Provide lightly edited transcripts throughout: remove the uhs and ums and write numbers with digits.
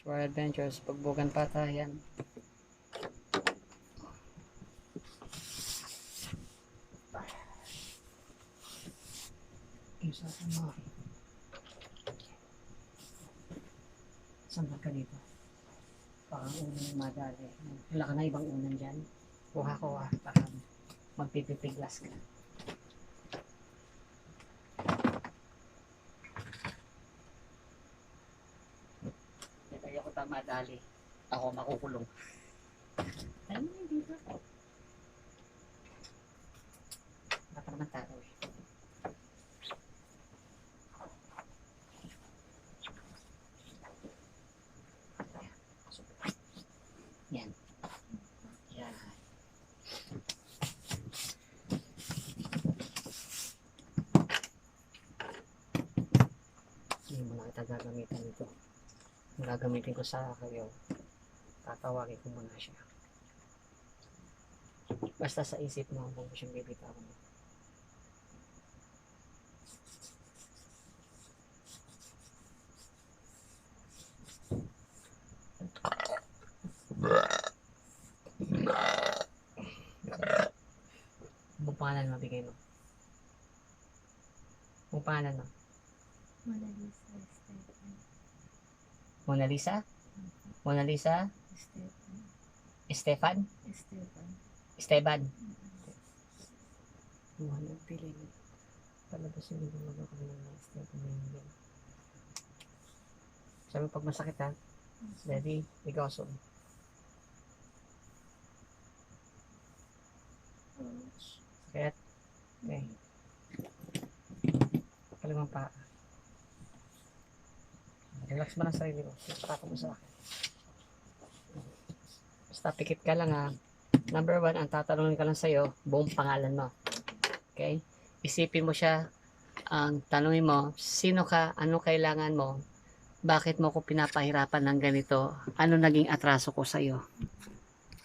For Adventures, Pagbugan Patayan. Isa sa mga sambal ka dito. Baka unang madali. Wala ka na ibang unan dyan. Kuha ko baka magpipipiglas ka. Kaya ako madali. Ako makukulong. Ano na dito? Baka naman tao eh. Yan. Yan. Hindi mo na kita gagamitan ito. Ang gagamitin ko sa kayo, tatawagin ko muna siya. Basta sa isip mo kung siyang bibitawan mo. Anong pangalan mabigay mo? Anong pangalan mo? Mona Lisa Estefan. Mona Lisa? Mona Lisa? Estefan. Estefan? Estefan. Esteban? Walang piling. Palabasin yung mga kami ng Esteban na yun. Sabi pag masakit ha? Ready? Ligason. Sakit? Okay. Kalimang pa. Relax mo lang sarili mo. Patato mo sa akin. Basta pikit ka lang ha. Number 1, ang tatanungin ka lang sa'yo, buong pangalan mo. Okay? Isipin mo siya. Ang tanungin mo, sino ka, ano kailangan mo, bakit mo ko pinapahirapan ng ganito, ano naging atraso ko sa'yo.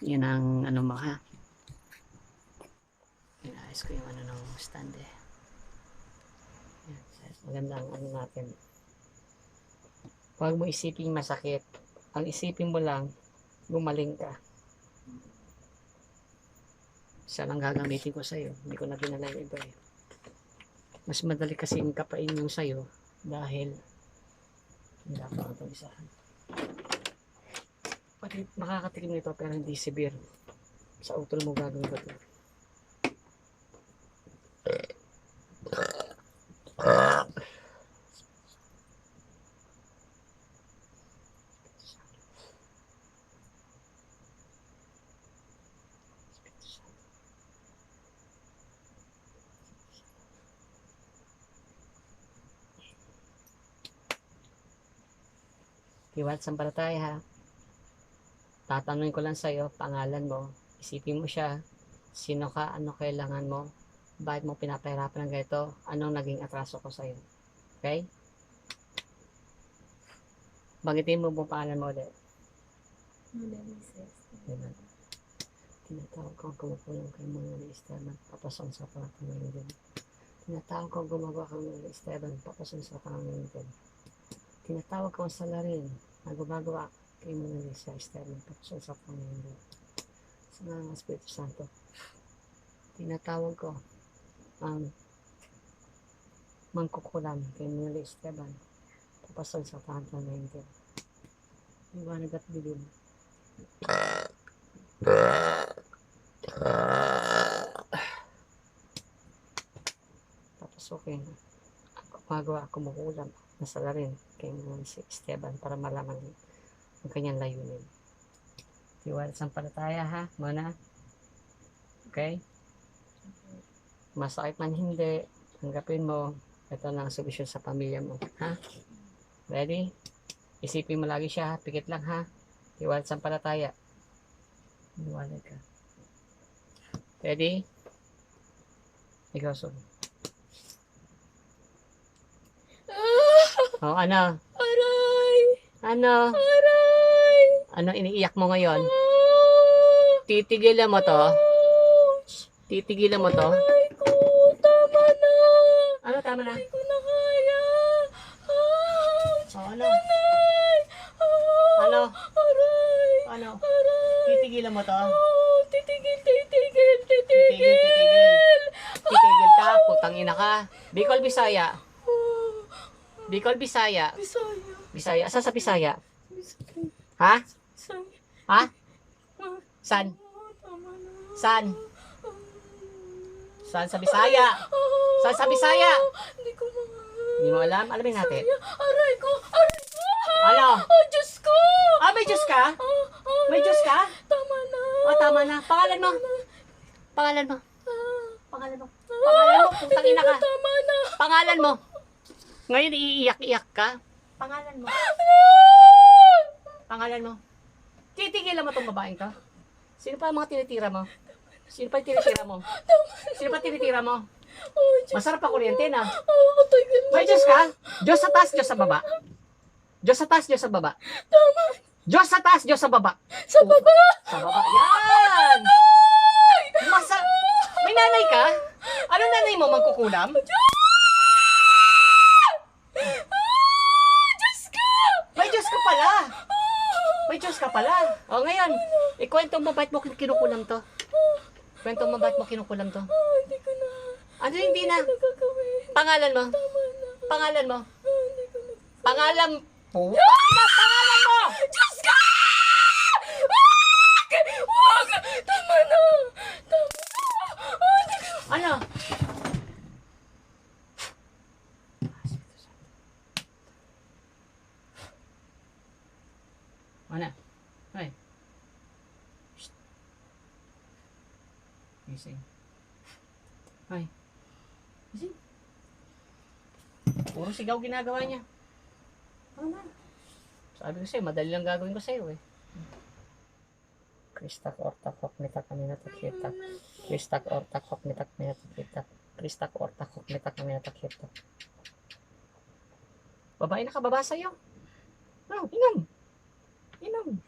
Yun ang ano mo ha. Inayos ko yung ano ng stand eh. Yan. Maganda ang ano natin. Huwag mo isipin masakit. Ang isipin mo lang, gumaling ka. Isa lang gagamitin ko sa'yo. Hindi ko na dinala yung iba eh. Mas madali kasing kapain yung sa'yo dahil hindi pa ang itong isahan. Pati makakatikim nito pero hindi severe. Sa utol mo gagawin ba ito? Iwat sampalataya ha. Tatanungin ko lang sa'yo, pangalan mo. Isipin mo siya. Sino ka? Ano kailangan mo? Bakit mo pinapahirapan ng ganito? Anong naging atraso ko sa'yo? Okay? Bagitin mo buong pangalan mo ulit. Mona Lisa Estefan. Tinatawag ko ang kumukulong kay Mona Esteban. Papasong sa pangalan din. Tinatawag ko ang gumagawa kay Mona Esteban. Papasong sa pangalan din. Tinatawag ko ang salarin na gumagawa kay Mona Lisa Esteban. Papasong sa pangalan din. Sa mga Espiritu Santo. Tinatawag ko ang mangkukulam kay Mona Lisa Esteban. Papasong sa pangalan din. Iwanag at bilin. Papasukin. Gumagawa, kumukulam. Nasala rin kay si Esteban para malaman ang kanyang layunin. Tiwala sa palataya ha, Mona. Okay? Masakit man hindi, tanggapin mo. Ito na ang solusyon sa pamilya mo. Ha? Ready? Isipin mo lagi siya ha, pikit lang ha. Tiwala sa palataya. Tiwala ka. Ready? Ikaw so. Oh, ano? Aray! Ano? Aray! Ano iniiyak mo ngayon? Ah! Titigilan mo to? Ouch! Titigilan mo to? Aray ko! Tama na! Ano tama na? Hindi ko na kaya! Ouch! Oh, ano? Nanay! Ano? Bicol, Bisaya. Bicol, Bisaya. Bisaya. Bisaya. Asa sa Bisaya? Bisaya. Ha? Bisaya. Ha? San? Tama na. San? San sa Bisaya? San sa Bisaya? Hindi ko mga... Hindi mo alam? Alamin natin. Aray ko! Aray ko! Ano? Oh, Diyos ko! Ah, may Diyos ka? May Diyos ka? Tama na. O, tama na. Pangalan mo. Pangalan mo. Pangalan mo. Pangalan mo. Putang ina ka. Tama na. Pangalan mo. Ngayon, iiyak-iyak ka. Pangalan mo. Pangalan mo. Titigilan mo tong babaeng to. Sino pa ang mga tinitira mo? Sino pa yung tinitira mo? Sino pa tinitira mo? Oh, Diyos. Masarap pa kuryente na. Oh, tagal na. May Diyos ka? Diyos sa taas, Diyos sa baba. Diyos sa taas, Diyos sa baba. Tama. Diyos sa taas, Diyos sa baba. Sa baba. Sa baba. Yan! May nanay ka? Anong nanay mo? Magkukulam? Diyos ka! May Diyos ka pala. May Diyos ka pala. O ngayon, ikwento mo ba't mo kinukulam to? Kwento mo ba't mo kinukulam to? Hindi ko na. Ano hindi na? Nagagawin. Pangalan mo? Tama na. Pangalan mo? Hindi ko na. Pangalan po? Pangalan mo! Diyos ka! Wag! Wag! Tama na. Tama na. Hindi ko. Ano? Ano? Ay. Shh. Gising. Ay. Gising. Puro sigaw ginagawa niya. Ano na? Sabi ko sa'yo, madali lang gagawin ko sa'yo eh. Kristak ortak hok nitak kami natakita. Kristak ortak hok nitak kami natakita. Kristak ortak hok nitak kami natakita. Babae nakababa sa'yo. No, inom. Inom.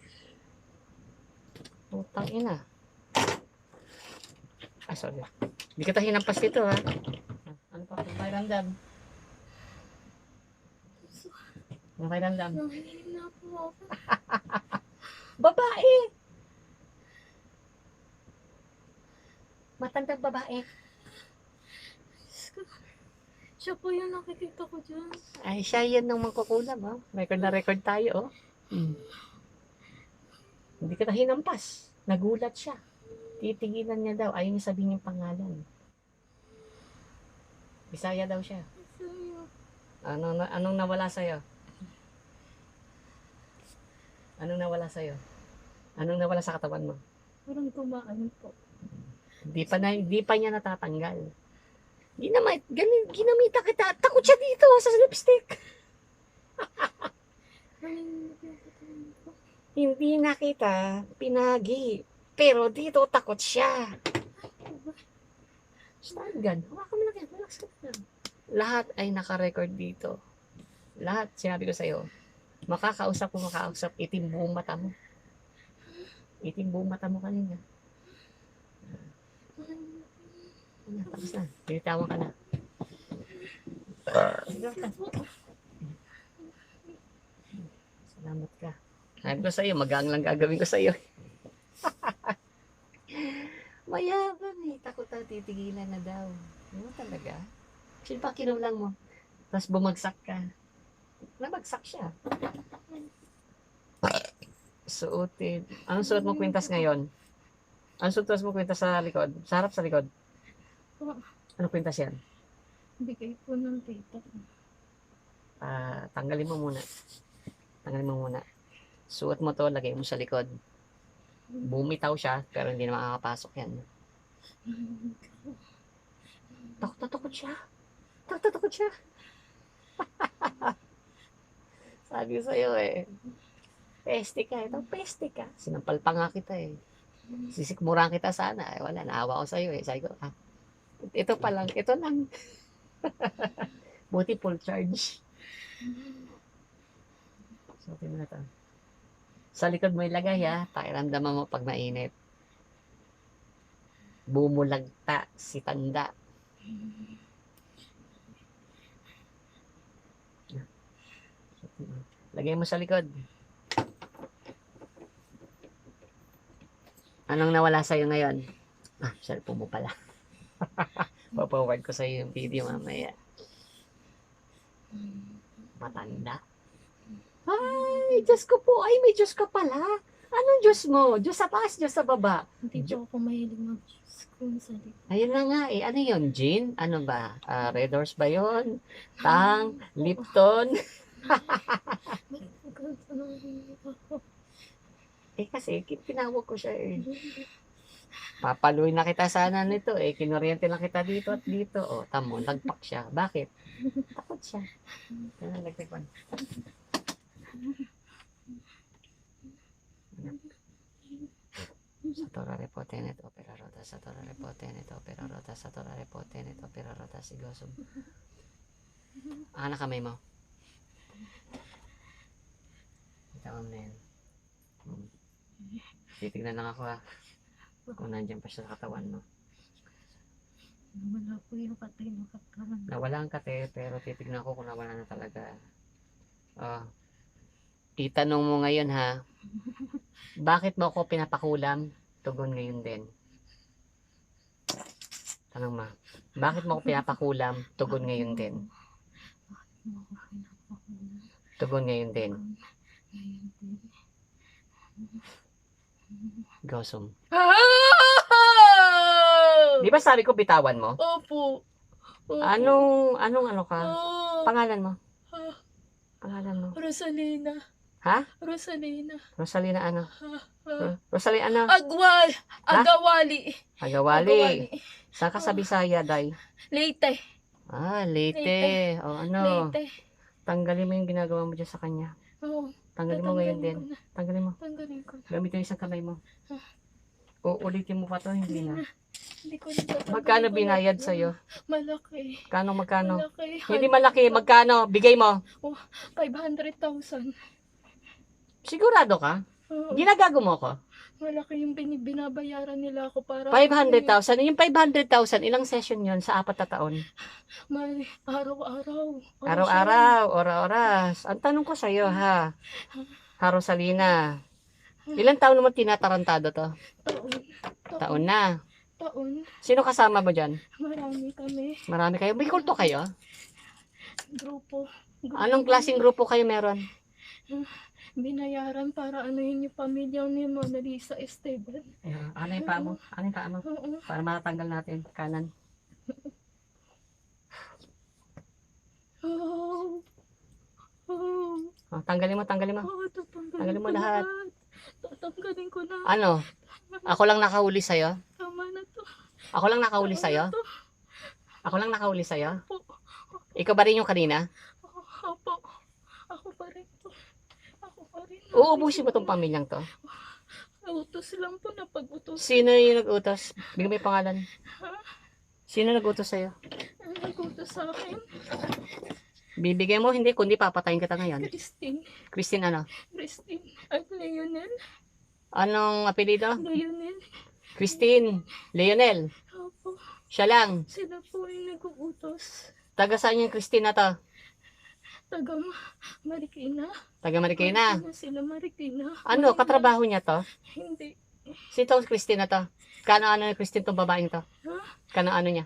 Putang ina. Ah, sorry. Hindi kita hinampas dito ha. Ano pa kung may ramdam? Ano may ramdam? Nahihina po ako. Babae! Matandang babae. Diyos ko. Siya po yung nakikita ko dyan. Ay, siya yan ng mangkukulam, oh. Record na record tayo, oh. Hindi kita hinampas. Nagulat siya. Titigilan niya daw. Ayaw niya sabihin yung pangalan. Bisaya daw siya. Sa'yo. Anong nawala sa'yo? Anong nawala sa'yo? Anong nawala sa katawan mo? Parang tumaan po. Hindi pa niya natatanggal. Ginamita kita. Takot siya dito sa lipstick. Hindi na kita pinagi. Pero dito takot siya. Shotgun. Hawakan mo lang yan. Relax ka lang. Lahat ay naka-record dito. Lahat, sinabi ko sa'yo. Makakausap, itim buong mata mo. Itim buong mata mo kanina. Ano, tapos na. Tinitawan ka na. Salamat ka. Sabi ko sa'yo, magang lang gagawin ko sa'yo. Mayabang eh. Takot na titigilan na daw. Ano talaga? Sino pa kinulang mo? Tapos bumagsak ka. Nabagsak siya. Suotin. Anong suot mo kwintas ngayon? Anong suot mo kwintas sa likod? Sa harap, sa likod? Anong kwintas yan? Bigay po ng tita. Tanggalin mo muna. Tanggalin mo muna. Suot mo to, lagay mo sa likod. Bumitaw siya, pero hindi na makakapasok yan. Takot na takot siya. Takot na takot siya. Sabi ko sa'yo eh. Peste ka. Ito, peste ka. Sinampal pa nga kita eh. Sisikmuran kita sana. Eh, wala, naawa ko sa'yo eh. Sabi ko, ito pa lang. Ito lang. Buti full charge. So, tingnan mo na ito. Sa likod mo ilagay ha. Pakiramdaman mo pag mainit. Bumulagta si tanda. Lagay mo sa likod. Anong nawala sa'yo ngayon? Cellphone mo pala. Papaward ko sa'yo yung video mamaya. Matanda. Ay, Diyos ko po. Ay, may Diyos ka pala. Anong Diyos mo? Diyos sa taas, Diyos sa baba. Hindi po ako mahilig mag-screen sa likod. Ayun na nga eh. Ano yun, gin? Ano ba? Red Horse ba yun? Tang? Lipton? Kasi pinawag ko siya eh. Papaluin na kita sana nito eh. Kinuryente lang kita dito at dito. O, tamo, nagpak siya. Bakit? Takot siya. Kaya nagtikpan. Satora repotenet opera rota, satora repotenet opera rota, satora repotenet opera rota, sigosum. Anak kamay mo. Kita mo na yan. Titignan lang ako ha. Kung nandiyan pa siya sa katawan mo. Wala po yung patay ng katawan. Nawala ang kate, pero titignan ko kung nawala na talaga. Itanong mo ngayon ha. Bakit mo ako pinapakulam? Tugon ngayon din. Tanong mo. Bakit mo ako pinapakulam? Tugon ngayon din. Tugon ngayon din. Gosum. Di ba sabi ko bitawan mo? Opo. Anong ano ka? Oh, Pangalan mo? Pangalan mo? Rosalina. Ha? Rosalina. Rosalina ano? Rosalina ano? Agawali. Agawali. Saan ka sa Bisaya, day? Leyte. Leyte. O ano? Leyte. Tanggalin mo yung ginagawa mo dyan sa kanya. Oo. Tanggalin mo ngayon din. Tanggalin mo. Tanggalin ko. Gamit yung isang kamay mo. Ulitin mo pa to, hindi na. Hindi ko na. Magkano binayad sa'yo? Malaki. Magkano? Malaki. Hindi malaki. Magkano? Bigay mo. 500,000. Sigurado ka? Oo. Ginagago mo ko? Malaki yung binabayaran nila ako para 500,000. Yung 500,000, ilang session yun sa 4 na taon? may araw-araw. Araw-araw, ora-oras. Ang tanong ko sa'yo ha, Rosalina, ilang taon naman tinatarantado to? Taon na. Taon. Sino kasama mo dyan? Marami kami. Marami kayo? May kulto kayo? Grupo. Anong klaseng grupo kayo meron? Binayaran para anuhin yung pamilya ni Mona Lisa Esteban. Ano yung paa mo? Ano yung paa mo? Oo. Para matanggal natin. Kanan. Oh. Oh. Tanggalin mo. Oh, Tanggalin mo lahat. Tatanggalin ko na. Ano? Ako lang nakahuli sa'yo? Tama na to. Ako lang nakahuli Tama sa'yo? na to. Ako lang nakahuli sa'yo? Opo. Ikaw ba rin yung kanina? Opo. Ako pa rin to. Ako pa rin. Uubusin mo tong pamilyang to? Utos lang po na pag-utos. Sino yung nag-utos? Bigyan mo yung pangalan. Sino nag-utos sa'yo? Ang nag-utos sa akin? Bibigyan mo, hindi, kundi papatayin kita ngayon. Christine. Christine ano? Christine. At Leonel. Anong apelido? Leonel. Christine. Leonel. Opo. Siya lang. Sila po yung nag-uutos. Taga saan yung Christine na to? Taga Marikina. Taga Marikina. Sila Marikina. Ano, katrabaho niya to? Hindi. Si tong Christine na to? Kano-ano ni Christine tong babaeng to? Kano-ano niya?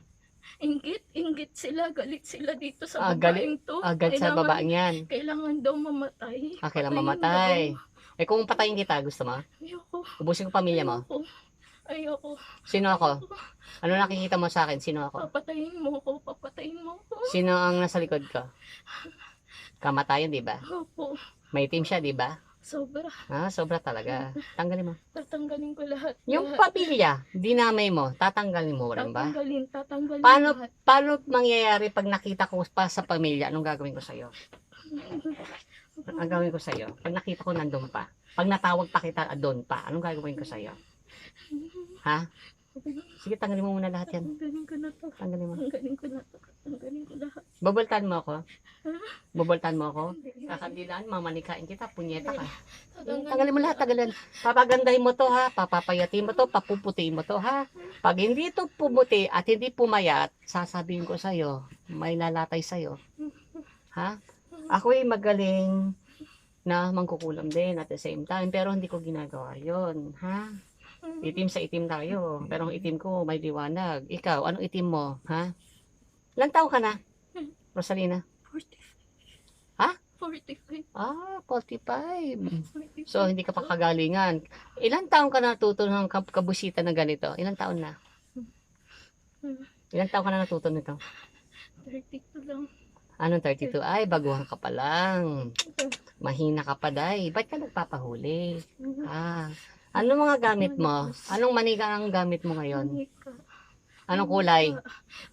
Inggit sila, galit sila dito sa babaeng to. Galit sa babaeng yan. Kailangan daw mamatay. Kailangan mamatay. Eh kung patayin kita, gusto mo? Ayoko. Ubusin ko pamilya mo? Ayoko. Sino ako? Ano nakikita mo sa akin? Sino ako? Papatayin mo ko. Sino ang nasa likod ko? Kamatayan, di ba? Opo. May team siya, di ba? Sobra. Sobra talaga. Tanggalin mo. Tatanggalin ko lahat. Yung pamilya, dinamay mo, tatanggalin mo rin ba? Tatanggalin lahat. Paano mangyayari pag nakita ko pa sa pamilya, anong gagawin ko sa'yo? Ang gagawin ko sa'yo, pag nakita ko nandun pa, pag natawag pa kita doon pa, anong gagawin ko sa'yo? Ha? Sige, tanggalin mo muna lahat yan. Tanggalin ko na to. Tanggalin mo. Tanggalin ko na to. Tanggalin ko lahat. Boboltan mo ako? Boboltan mo ako? Kakandilaan, mamanikain kita, punyeta ka. Tanggalin mo lahat, tanggalin. Papagandahin mo to ha, papapayatin mo to, papuputiin mo to ha. Pag hindi to pumuti at hindi pumayat, sasabihin ko sa'yo, may lalatay sa'yo. Ha? Ako'y magaling na mangkukulam din at the same time, pero hindi ko ginagawa yon, ha? Itim sa itim tayo, pero ang itim ko may liwanag. Ikaw, anong itim mo, ha? Ilang taon ka na, Rosalina? 45. Ah, 45. 45. So, hindi ka pa kagalingan. Ilang taon ka natuto ng kabusita na ganito? Ilang taon na? Ilang taon ka na natuto nito? 32 lang. Anong 32? Ay, baguhan ka pa lang. Mahina ka pa, day. Ba't ka nagpapahuli? Ah, anong mga gamit mo? Anong manika ang gamit mo ngayon? Manika. Anong kulay?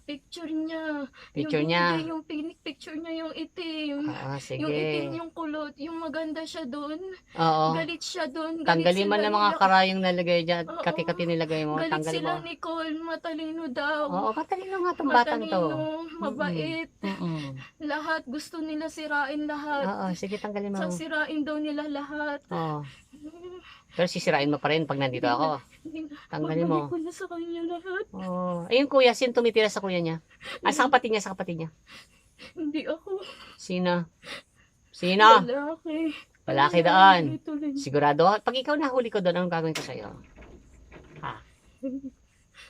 Picture niya. Picture Yung niya? binigay, yung picture niya yung itim. Ah, Yung itim sige. yung kulot. Yung maganda siya doon. Oo. Galit siya doon. Tanggalin mo na mga karayong nilagay dyan. Oo. Kati-kati nilagay mo. Galit Tanggalin mo. sila Nicole. Matalino daw. Oo, matalino nga tong batang to. Matalino. Mabait. Mm-mm. Lahat. Gusto nila sirain lahat. Oo, sige, tanggalin mo. Sasirain daw nila lahat. Oo. Pero sisirain mo pa rin pag nandito ako. Tanggalin mo. Babalik ko na sa kanya lahat. Oo. Ayun kuya, sino tumitira sa kuya niya? Ah, sa kapatid niya, sa kapatid niya. Hindi ako. Sino? Sino? Lalaki. Lalaki doon. Tuloy. Sigurado? Pag ikaw nahuli ko doon, anong gagawin ko sa'yo?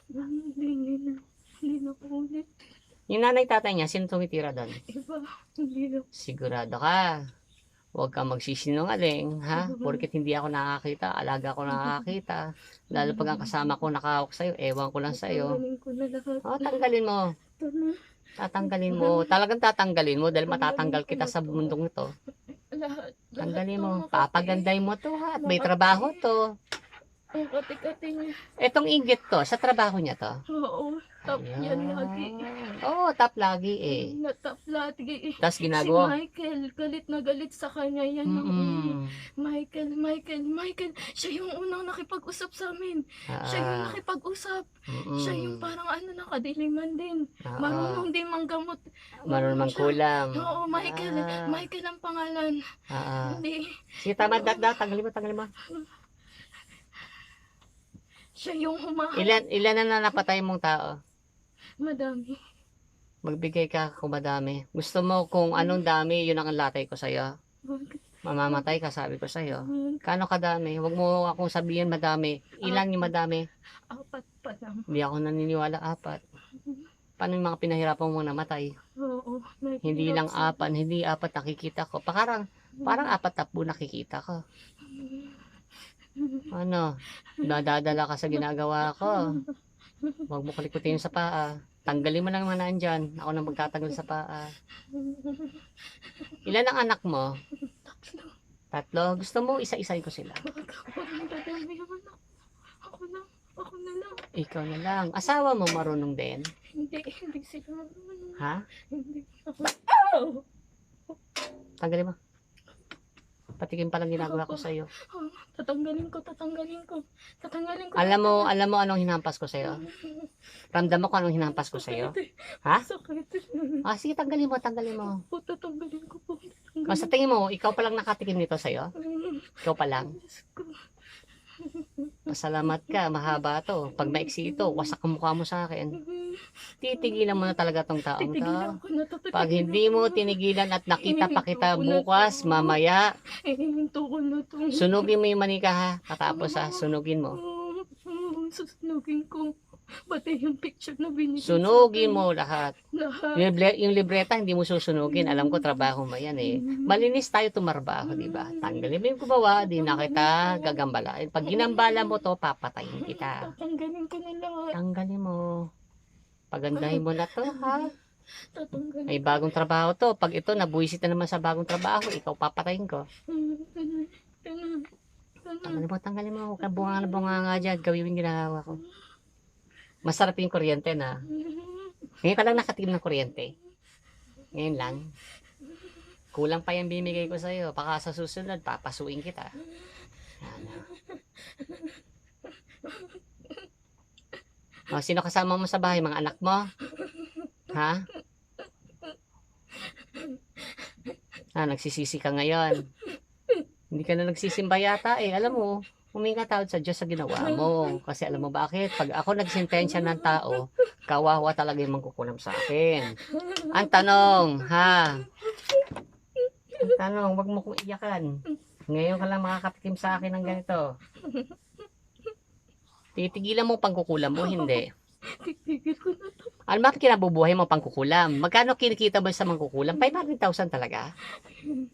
Hindi na ko ulit. Yung nanay tatay niya, sino tumitira doon? Iba. Hindi na. Sigurado ka. Huwag kang magsisinungaling, ha? Porket hindi ako nakakita, alaga ko nakakita. Lalo pag ang kasama ko nakahawak sa'yo, ewan ko lang sa'yo. Tanggalin ko na lahat. Oh, tanggalin mo. Ito na. Tatanggalin mo. Talagang tatanggalin mo dahil matatanggal kita sa mundong ito. Lahat. Tanggalin mo. Lahat ng makati. Papaganday mo to, ha? At may trabaho to. Ang kati-kati niya. Etong inggit to, sa trabaho niya to. Oo. Top yan lagi. Oo, top lagi eh. Natap lagi. Tapos Si ginagawa. Michael, galit na galit sa kanya. Yan yung Michael. Siya yung unang nakipag-usap sa amin. Siya yung nakipag-usap. Siya yung parang nakadiliman din. Marunong din manggamot. Marunong mangkulam. Oo, Michael. Michael ang pangalan. Hindi. Sige, tama. Tanggalin mo. Siya yung humahawak. Ilan na napatay mong tao? Madami. Magbigay ka kung madami. Gusto mo kung anong dami, yun ang latay ko sa'yo. Mamamatay ka, sabi ko sa'yo. Kano kadami? Huwag mo akong sabihin madami. Ilan yung madami? 4 pa lang. Hindi ako naniniwala 4. Paano yung mga pinahirapan mong namatay? Oo. Hindi lang 4, hindi 4 nakikita ko. Parang 4 nakikita ko. Ano? Nadadala ka sa ginagawa ko. Huwag mo kalikutin sa paa. Tanggalin mo lang mga nandyan. Ako na magtatanggal sa paa. Ilan ang anak mo? 3. Gusto mo isa-isay ko sila? Huwag mong dadami yung anak. Ako na lang. Ikaw na lang. Asawa mo marunong din? Hindi sila. Ha? Hindi. Tanggalin mo. Patikim pa lang ginagawa ko sa'yo. Tatanggalin ko. Alam mo anong hinampas ko sa'yo? Ramdam mo kung anong hinampas ko sa'yo? Ha? Sakit. Ah, sige, tanggalin mo. Tatanggalin ko po. O, sa tingin mo, ikaw pa lang nakatikim nito sa'yo? Ikaw pa lang? Pasalamat ka, mahaba to. Pag maiksi ito, wasak ang mukha mo sa akin. Titigilan mo na talaga tong taong to. Pag hindi mo tinigilan at nakita pa kita bukas, mamaya, Hihinto ko na to. sunugin mo yung manika ha. Katapos ha, sunugin mo. Susunugin ko. Pati yung picture na binigay. Sunugin mo lahat. Lahat. Yung libreta, hindi mo susunugin. Alam ko, trabaho mo yan eh. Malinis tayo tumarbaho, di ba? Tanggalin mo yung kubawa, di na kita gagambalain. Pag ginambala mo to, papatayin kita. Tatanggalin ko na lahat. Tanggalin mo. Pagandahin mo na to, ha? Tatanggalin. May bagong trabaho to. Pag ito, nabuisit na naman sa bagong trabaho, ikaw papatayin ko. Tanggalin mo. Huwag ka bunga nga dyan. Gawin yung ginagawa ko. Masarap yung kuryente na. Ngayon ka lang nakatikim ng kuryente. Ngayon lang. Kulang pa yung binigay ko sa'yo. Baka sa susunod, papasuin kita. Ano? O, sino kasama mo sa bahay? Mga anak mo? Ha? Nagsisisi ka ngayon. Hindi ka na nagsisimba yata eh. Alam mo, huminga tawad sa Diyos sa ginawa mo. Kasi alam mo bakit? Pag ako nagsintensya ng tao, kawawa talaga yung mangkukulam sa akin. Ang tanong, ha? Ang tanong, wag mo kong iyakan. Ngayon ka lang makakatikim sa akin ng ganito. Titigilan mo pangkukulam mo, hindi. Titigil ko na to. Ano ba kinabubuhay mo pangkukulam? Magkano kinikita mo sa mangkukulam? 500,000 talaga?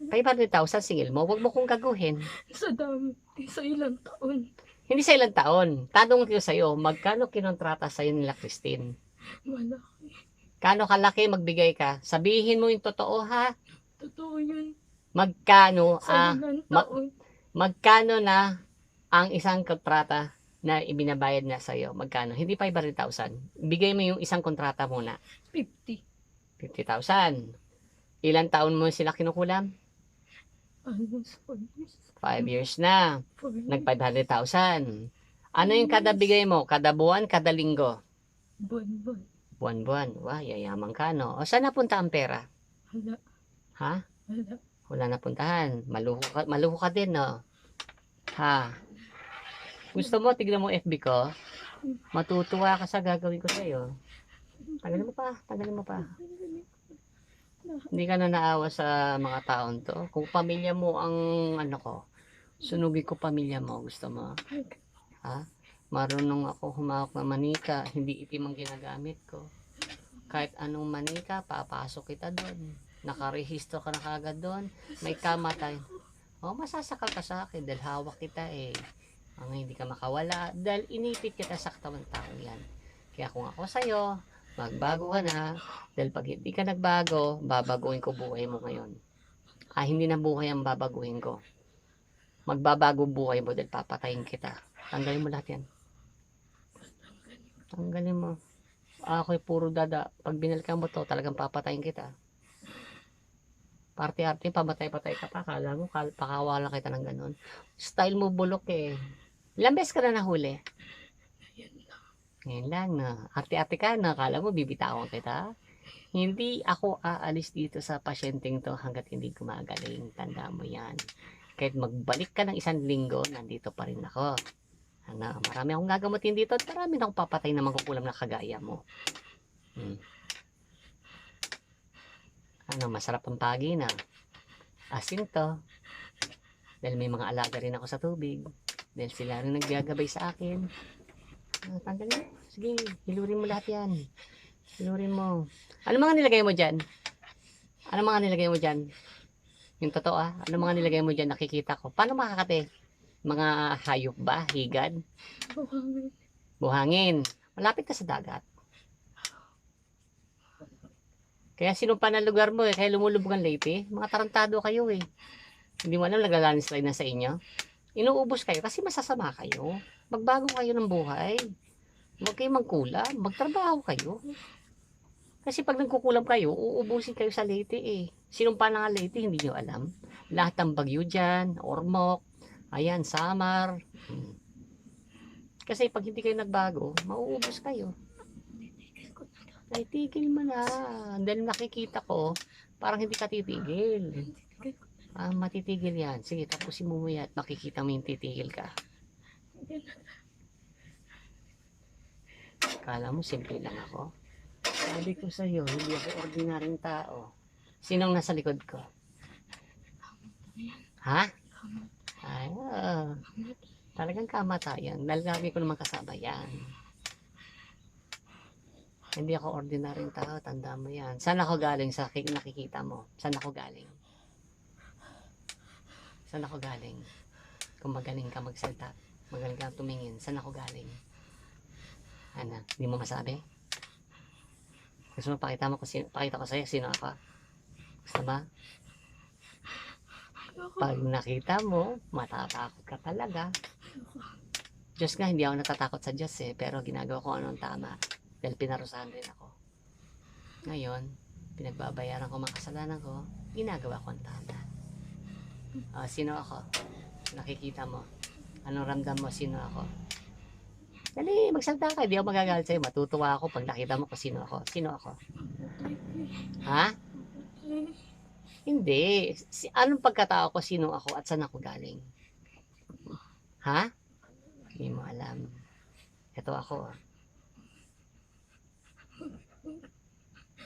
500,000 singil mo? Huwag mo kong gaguhin. Sa dami. Sa ilang taon. Hindi sa ilang taon. Tanong ko sa'yo, magkano kinontrata sa'yo nila Christine? Malaki. Kano kalaki magbigay ka? Sabihin mo yung totoo ha? Totoo yun. Magkano, Sa ilang taon. magkano na ang isang kontrata na ibinabayad na sa'yo? Magkano? Hindi 500,000. Bigay mo yung isang kontrata muna. 50. 50,000. Ilang taon mo sila kinukulam? Almost 4 years. 5 years na. 4 years. Nag 500,000. Ano yung kada bigay mo? Kada buwan, kada linggo? Buwan-buwan. Buwan-buwan. Wah, yayaman ka, no? O, saan napunta ang pera? Wala. Ha? Wala. Wala napuntahan. Maluho ka din, no? Ha? Gusto mo, tignan mo FB ko? Matutuwa ka sa gagawin ko sa'yo. Tagalin mo pa. Tagalin mo pa. Hindi ka na naawa sa mga taon to. Kung pamilya mo ang ano ko, sunugin ko pamilya mo. Gusto mo? Ha? Marunong ako humawak ng manika. Hindi itim ang ginagamit ko. Kahit anong manika, papasok kita doon. Nakarehistro ka na kagad doon. May kamatay. O, masasakal ka sa akin dahil hawak kita eh. Ang hindi ka makawala dahil inipit kita sa katawan ng tao yan. Kaya kung ako sa'yo, magbago ka na. Dahil pag hindi ka nagbago, babaguhin ko buhay mo ngayon. Hindi na buhay ang babaguhin ko. Magbabago buhay mo dahil papatayin kita. Tanggalin mo lahat yan. Tanggalin mo. Ako'y puro dada. Pag binalikan mo to, talagang papatayin kita. Parte-arte, pamatay-patay ka pa. Kala mo, pakawala kita ng ganun. Style mo bulok eh. Ilang beses ka na nahuli? Ngayon lang na. Arte-arte ka na. Kala mo, bibitawan kita. Hindi ako aalis dito sa pasyenteng to hanggat hindi gumagaling. Tanda mo yan. Kahit magbalik ka ng 1 linggo, nandito pa rin ako. Ano, marami akong gagamutin dito at marami na akong papatay na mangkukulam na kagaya mo. Ano, masarap ang pagi na. Asin to. Dahil may mga alaga rin ako sa tubig. Dahil sila rin naggagabay sa akin. Tanggalin mo. Sige, hilurin mo lahat yan. Hilurin mo. Ano mga nilagay mo dyan? Ano mga nilagay mo dyan? Yung totoo Ano mga nilagay mo dyan? Nakikita ko. Paano makakate? Mga hayop ba? Higad? Buhangin. Buhangin. Malapit ka sa dagat. Kaya sinumpa ng lugar mo eh. Kaya lumulubog ang Leyte. Mga tarantado kayo eh. Hindi mo alam, naglalandslide na sa inyo. Inuubos kayo kasi masasama kayo. Magbago kayo ng buhay. Huwag kayo magkulam. Magtrabaho kayo. Kasi pag nagkukulam kayo, uubusin kayo sa Leyte eh. Sinumpa na nga Leyte, hindi nyo alam. Lahat ng bagyo dyan, Ormoc, ayan, Samar. Kasi pag hindi kayo nagbago, mauubos kayo. Ay, tigil mo na. Dahil nakikita ko, parang hindi ka titigil. Matitigil yan. Sige, tapusin mo yan at makikita mo yung titigil ka. Kala mo, simple lang ako. Sabi ko sa'yo, hindi ako ordinaryong tao. Sinong nasa likod ko? Ha? Ay, talagang kamatayan. Dahil lagi ko naman kasama yan. Hindi ako ordinaryong tao, tanda mo yan. Saan ako galing sa nakikita mo? Saan ako galing? Saan ako galing? Kung magaling ka magsalita, magaling ka tumingin, saan ako galing? Ano, hindi mo masabi? Gusto mo pakita ko sa'yo sino ako? Gusto ba? Pag nakita mo, matatakot ka talaga. Diyos nga, hindi ako natatakot sa Diyos eh, pero ginagawa ko anong tama. Dahil pinarusahan rin ako. Ngayon, pinagbabayaran ko mga kasalanan ko, ginagawa ko ang tama. Sino ako? Nakikita mo. Anong ramdam mo? Sino ako? Dali, magsalita ka. Hindi ako magagalit sa'yo. Matutuwa ako pag nakita mo kung sino ako. Sino ako? Ha? Hindi. Anong pagkatao ko? Sino ako? At saan ako galing? Ha? Hindi mo alam. Ito ako.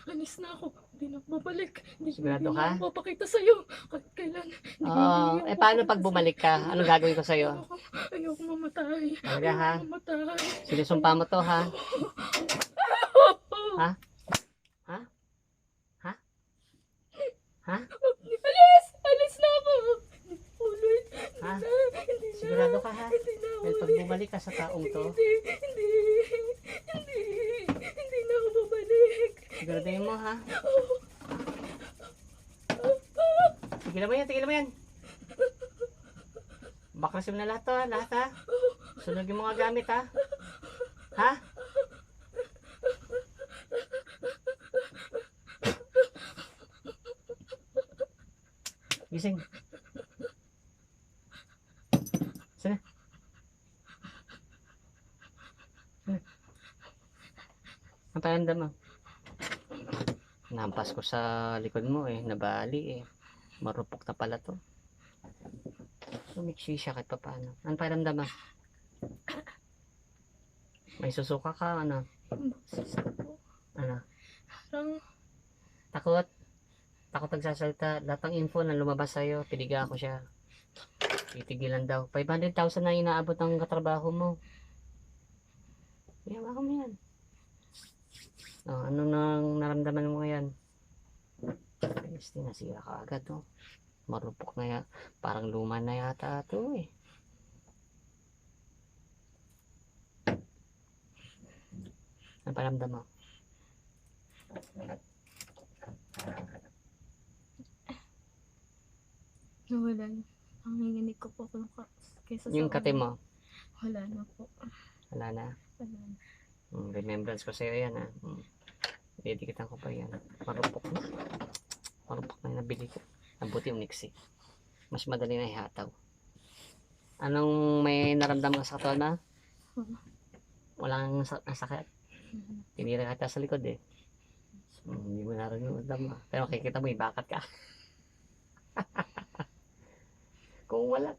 Alis na ako. Hindi na ako babalik. Sigurado ka? Hindi na papakita sa'yo. Kahit kailan. Paano pag bumalik ka? Anong gagawin ko sa'yo? Ayoko mamatay. Talaga ha? Ayoko mamatay. Sinusumpa mo to ha? Ha? Ha? Ha? Ha? Alis na ako. Ulit. Ha? Hindi na. Sigurado ka ha? Hindi na Dahil pag ulit. bumalik ka sa taong to, Hindi. Hindi na ako babalik. siguraduhin mo ha? Tigilan mo yan, tigilan mo yan. Baklasin mo na lahat to ha, lahat ha. Sunog yung mga gamit ha. Ha? Gising. Sana. Ang pakiramdam mo? Nampas ko sa likod mo eh, nabali eh. Marupok na pala to. Umiksi siya kahit pa paano. Ang pakiramdam mo? May susuka ka, ano? Boses ko po. Ano? Parang Takot? Takot nagsasalita. Lahat ng info na lumabas sa'yo, piniga ko siya. Titigilan daw. 500,000 na inaabot ng katrabaho mo. Yawa ko mo yan. Oh, ano nang naramdaman mo ngayon? Ayos, nasira ka agad, oh. Marupok na yan. Parang luma na yata ito, eh. Ano paramdam mo? nawala na. Ang hinginig ko po kaysa sa Yung kate mo, wala na po. wala na. Wala na. Remembrance ko sa'yo yan, ha. Dedikitan ko pa yan. Marupok na. Marupok na yung nabili ko. Nabuti yung mixi. Mas madali na ihataw. Anong may naramdaman ka sa katawan na? Walang nasakit. Tinira ka sa likod eh. Hindi mo naramdaman. Pero makikita mo, bakat ka.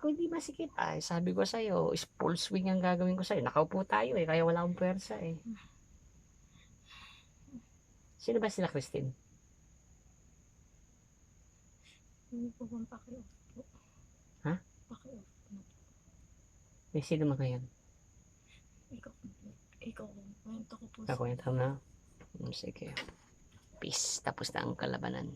Kung hindi masikip, ay sabi ko sa'yo, is full swing ang gagawin ko sa'yo. Nakaupo tayo eh, kaya wala akong puwersa eh. Sino ba sila, Christine? Hindi po bang paki-off po? Ha? Paki-off po. Eh, sino man ngayon? Ikaw, kwento ko po. Kakwenta na. Sige. Peace. Tapos na ang kalabanan.